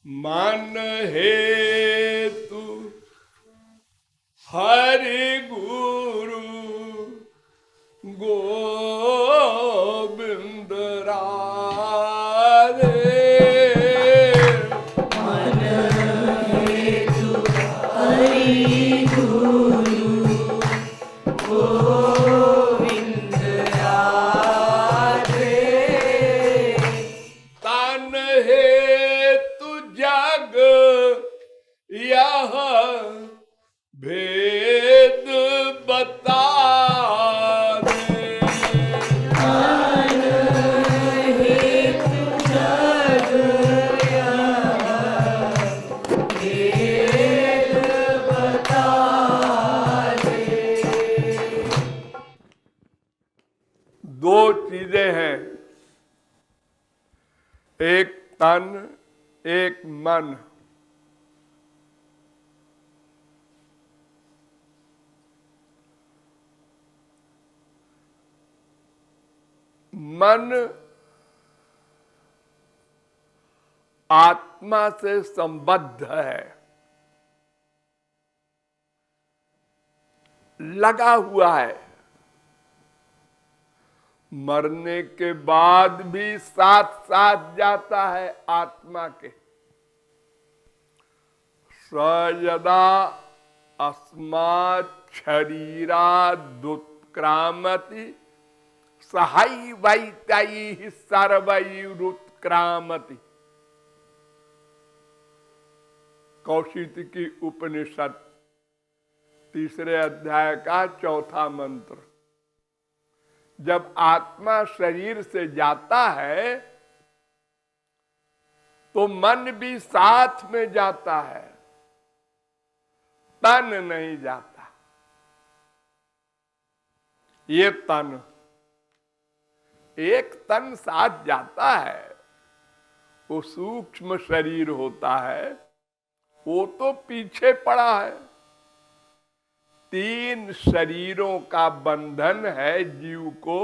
मन हेतु हरि गुरु गोविंद राधे। मन हेतु हरि गुरु गोविंद राधे। तन हेतु जग यह भेद बता दे। तन हेतु जग यह भेद बता दे। दो चीजें हैं, एक तन एक मन। मन आत्मा से संबद्ध है, लगा हुआ है, मरने के बाद भी साथ साथ जाता है आत्मा के। स यदा अस्मात् शरीरादुत्क्रामति सहैवैतैः सर्वैरुत्क्रामति। कौशिकी उपनिषद 3 अध्याय का 4था मंत्र। जब आत्मा शरीर से जाता है तो मन भी साथ में जाता है, तन नहीं जाता। ये तन, एक तन साथ जाता है, वो सूक्ष्म शरीर होता है, वो तो पीछे पड़ा है। 3 शरीरों का बंधन है जीव को।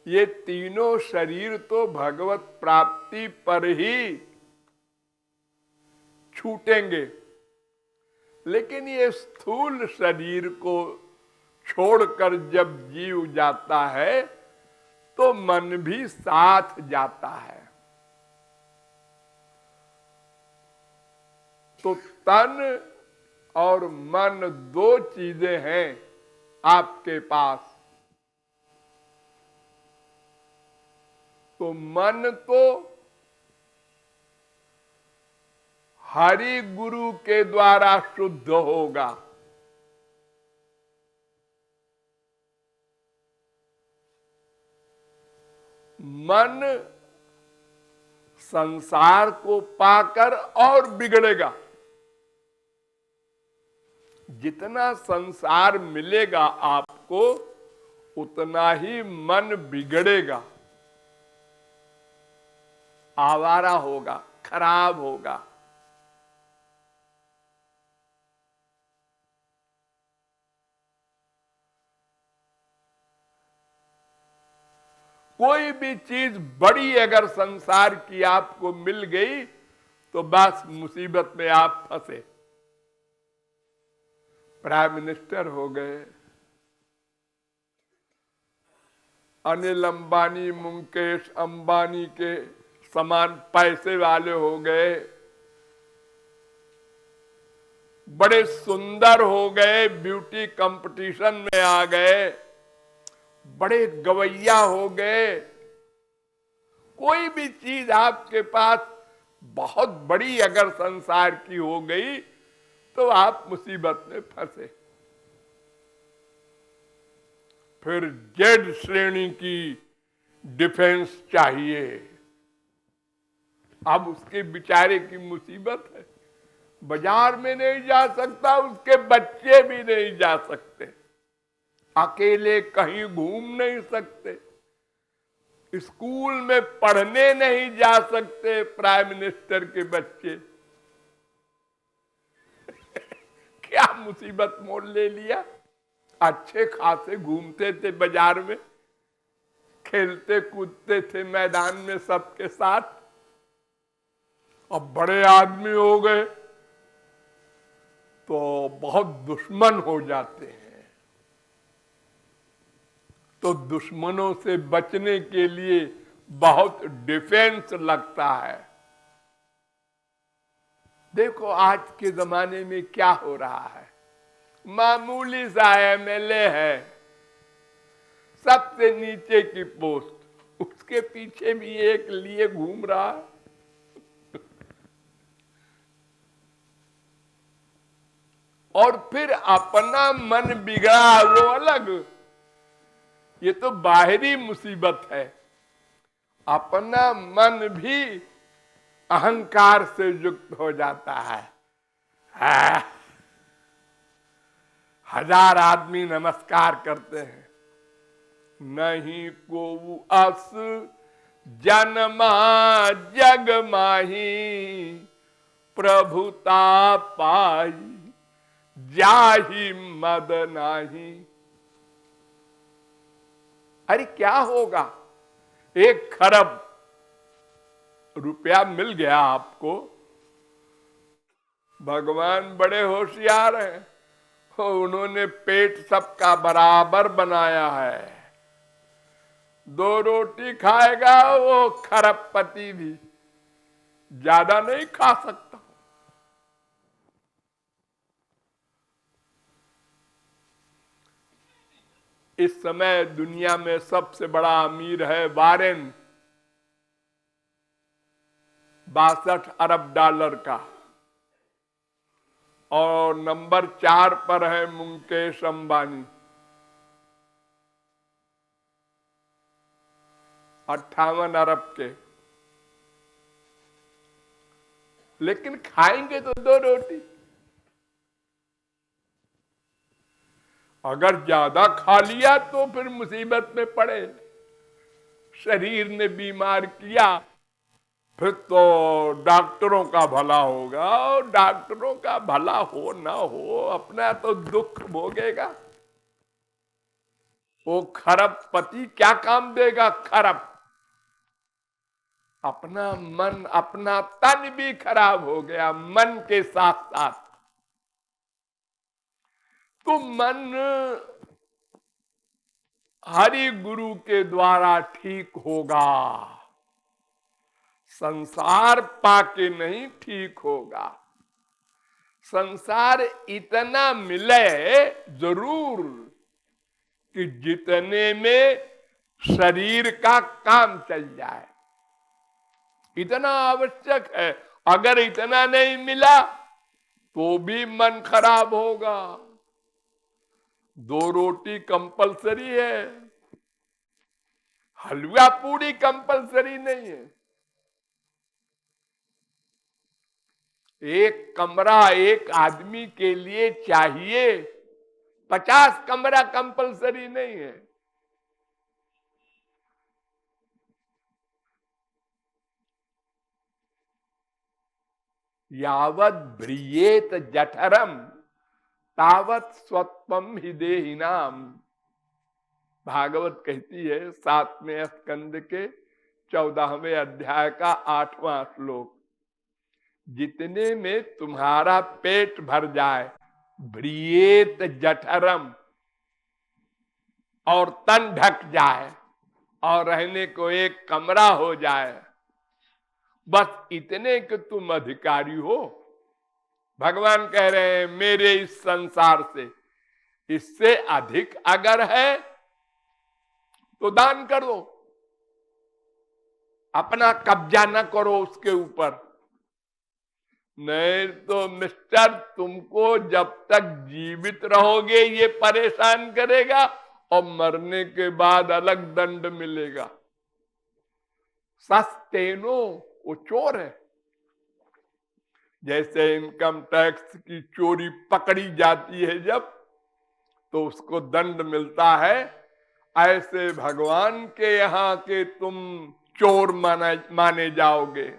ये तीनों शरीर तो भगवत प्राप्ति पर ही छूटेंगे, लेकिन ये स्थूल शरीर को छोड़कर जब जीव जाता है तो मन भी साथ जाता है। तो तन और मन दो चीजें हैं आपके पास। तो मन तो हरि गुरु के द्वारा शुद्ध होगा, मन संसार को पाकर और बिगड़ेगा। जितना संसार मिलेगा आपको उतना ही मन बिगड़ेगा, आवारा होगा, खराब होगा। कोई भी चीज बड़ी अगर संसार की आपको मिल गई तो बस मुसीबत में आप फंसे। प्राइम मिनिस्टर हो गए, अनिल अंबानी मुकेश अंबानी के समान पैसे वाले हो गए, बड़े सुंदर हो गए, ब्यूटी कंपटीशन में आ गए, बड़े गवैया हो गए। कोई भी चीज आपके पास बहुत बड़ी अगर संसार की हो गई तो आप मुसीबत में फंसे। फिर जेड श्रेणी की डिफेंस चाहिए। अब उसके बेचारे की मुसीबत है, बाजार में नहीं जा सकता, उसके बच्चे भी नहीं जा सकते, अकेले कहीं घूम नहीं सकते, स्कूल में पढ़ने नहीं जा सकते प्राइम मिनिस्टर के बच्चे। क्या मुसीबत मोल ले लिया। अच्छे खासे घूमते थे बाजार में, खेलते कूदते थे मैदान में सबके साथ, अब बड़े आदमी हो गए तो बहुत दुश्मन हो जाते हैं। तो दुश्मनों से बचने के लिए बहुत डिफेंस लगता है। देखो आज के जमाने में क्या हो रहा है, मामूली सा एमएलए है, सबसे नीचे की पोस्ट, उसके पीछे भी एक लिए घूम रहा है। और फिर अपना मन बिगड़ा वो अलग, ये तो बाहरी मुसीबत है। अपना मन भी अहंकार से युक्त हो जाता है। हजार आदमी नमस्कार करते हैं, नहीं को अस जन्मा जग माही, प्रभुता पाई जाहि मद नाही। अरे क्या होगा, 1 खरब रुपया मिल गया आपको, भगवान बड़े होशियार हैं, उन्होंने पेट सबका बराबर बनाया है। 2 रोटी खाएगा वो खरबपति भी, ज्यादा नहीं खा सकता। इस समय दुनिया में सबसे बड़ा अमीर है वारेन, 62 अरब डॉलर का। और नंबर 4 पर है मुकेश अंबानी, 58 अरब के। लेकिन खाएंगे तो 2 रोटी। अगर ज्यादा खा लिया तो फिर मुसीबत में पड़े, शरीर ने बीमार किया, फिर तो डॉक्टरों का भला होगा, और डॉक्टरों का भला हो ना हो अपना तो दुख भोगेगा। वो खरबपति क्या काम देगा, खरब। अपना मन अपना तन भी खराब हो गया, मन के साथ साथ। तो मन हरि गुरु के द्वारा ठीक होगा, संसार पाके नहीं ठीक होगा। संसार इतना मिले जरूर कि जितने में शरीर का काम चल जाए, इतना आवश्यक है। अगर इतना नहीं मिला तो भी मन खराब होगा। 2 रोटी कंपलसरी है, हलवा पूरी कंपलसरी नहीं है। 1 कमरा एक आदमी के लिए चाहिए, 50 कमरा कंपलसरी नहीं है। यावत भ्रियेत जठरम तावत स्वत्वम ही देहिनाम। भागवत कहती है 7वें स्कंद के 14वें अध्याय का 8वां श्लोक, जितने में तुम्हारा पेट भर जाए, भ्रियेत जठरम, और तन ढक जाए, और रहने को 1 कमरा हो जाए, बस इतने कि तुम अधिकारी हो। भगवान कह रहे हैं मेरे इस संसार से इससे अधिक अगर है तो दान कर दो, अपना कब्जा न करो उसके ऊपर। नहीं तो मिस्टर तुमको जब तक जीवित रहोगे ये परेशान करेगा, और मरने के बाद अलग दंड मिलेगा। सस्तेनो, वो चोर है। जैसे इनकम टैक्स की चोरी पकड़ी जाती है जब, तो उसको दंड मिलता है, ऐसे भगवान के यहाँ के तुम चोर माने जाओगे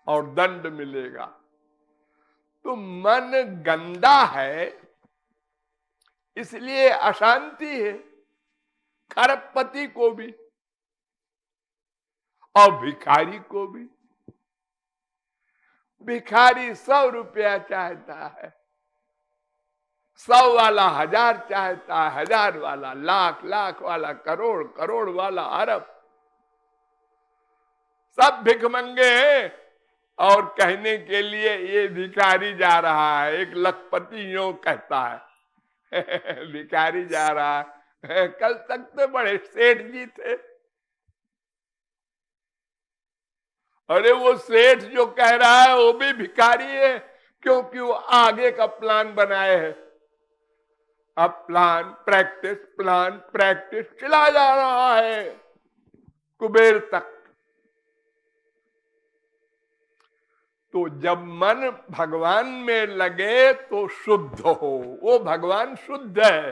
और दंड मिलेगा। तो मन गंदा है, इसलिए अशांति है, खरबपति को भी और भिखारी को भी। भिखारी 100 रुपया चाहता है, 100 वाला 1000 चाहता है, 1000 वाला लाख, लाख वाला करोड़, करोड़ वाला अरब। सब भिखमंगे हैं। और कहने के लिए ये भिखारी जा रहा है, एक लखपति यूं कहता है भिखारी जा रहा है। कल तक तो बड़े सेठ जी थे। अरे वो सेठ जो कह रहा है वो भी भिखारी है, क्योंकि वो आगे का प्लान बनाए है। अब प्लान प्रैक्टिस चला जा रहा है कुबेर तक। तो जब मन भगवान में लगे तो शुद्ध हो। वो भगवान शुद्ध है,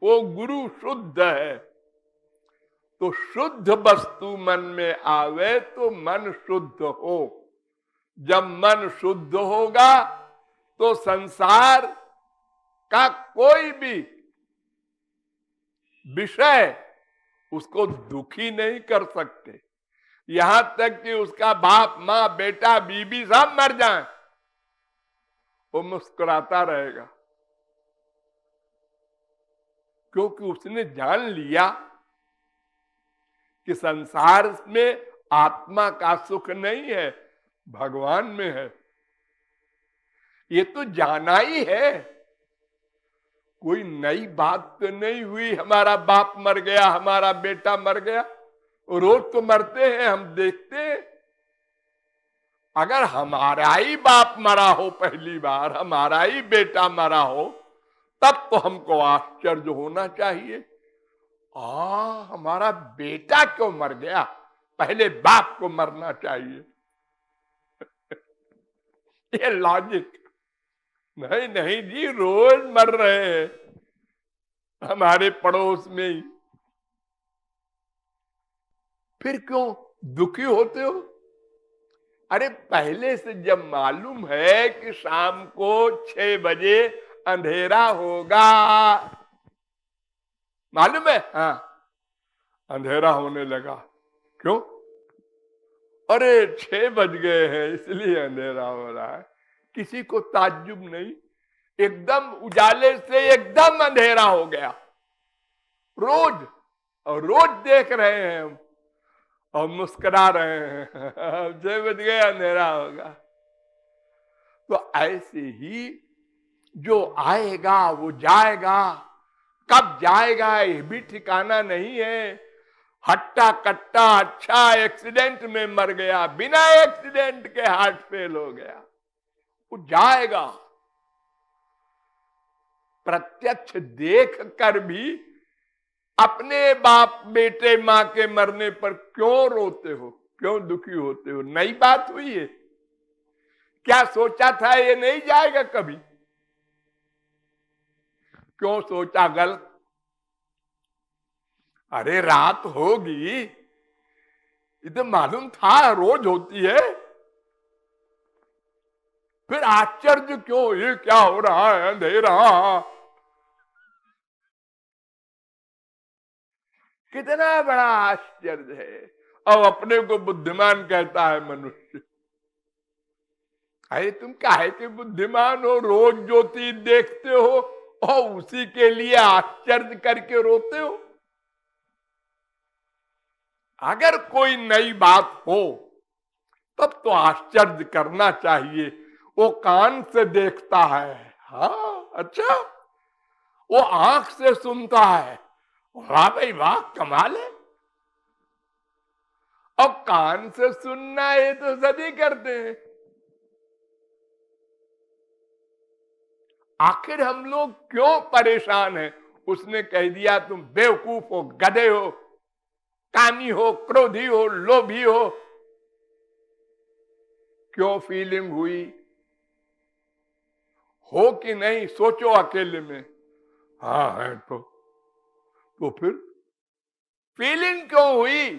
वो गुरु शुद्ध है। तो शुद्ध वस्तु मन में आवे तो मन शुद्ध हो। जब मन शुद्ध होगा तो संसार का कोई भी विषय उसको दुखी नहीं कर सकते। यहां तक कि उसका बाप मां बेटा बीबी सब मर जाए, वो मुस्कुराता रहेगा, क्योंकि उसने जान लिया कि संसार में आत्मा का सुख नहीं है, भगवान में है। ये तो जाना ही है, कोई नई बात तो नहीं हुई। हमारा बाप मर गया, हमारा बेटा मर गया, रोज तो मरते हैं, हम देखते हैं। अगर हमारा ही बाप मरा हो पहली बार, हमारा ही बेटा मरा हो, तब तो हमको आश्चर्य होना चाहिए। हमारा बेटा क्यों मर गया, पहले बाप को मरना चाहिए। ये लॉजिक नहीं, नहीं जी, रोज मर रहे हैं हमारे पड़ोस में ही, फिर क्यों दुखी होते हो? अरे पहले से जब मालूम है कि शाम को 6 बजे अंधेरा होगा, मालूम है, हाँ, अंधेरा होने लगा, क्यों? अरे 6 बज गए हैं इसलिए अंधेरा हो रहा है। किसी को ताज्जुब नहीं, एकदम उजाले से एकदम अंधेरा हो गया। रोज और रोज देख रहे हैं हम और मुस्कुरा रहे हैं 6 बज गए अंधेरा होगा। तो ऐसे ही जो आएगा वो जाएगा, कब जाएगा ये भी ठिकाना नहीं है। हट्टा कट्टा अच्छा एक्सीडेंट में मर गया, बिना एक्सीडेंट के हार्ट फेल हो गया, वो जाएगा। प्रत्यक्ष देख कर भी अपने बाप बेटे मां के मरने पर क्यों रोते हो, क्यों दुखी होते हो? नई बात हुई है क्या? सोचा था ये नहीं जाएगा कभी? क्यों सोचा गलत? अरे रात होगी, ये तो मालूम था रोज होती है, फिर आश्चर्य क्यों? ये क्या हो रहा है, अंधेरा? कितना बड़ा आश्चर्य है। अब अपने को बुद्धिमान कहता है मनुष्य। अरे तुम काहे के बुद्धिमान हो? रोज ज्योति देखते हो और उसी के लिए आश्चर्य करके रोते हो। अगर कोई नई बात हो तब तो आश्चर्य करना चाहिए। वो कान से देखता है, हाँ अच्छा, वो आंख से सुनता है, वाह भाई वाह, कमाल है। अब कान से सुनना ये तो सभी करते हैं। आखिर हम लोग क्यों परेशान हैं? उसने कह दिया तुम बेवकूफ हो, गधे हो, कामी हो, क्रोधी हो, लोभी हो। क्यों फीलिंग हुई? हो कि नहीं सोचो अकेले में। हाँ है तो फिर फीलिंग क्यों हुई?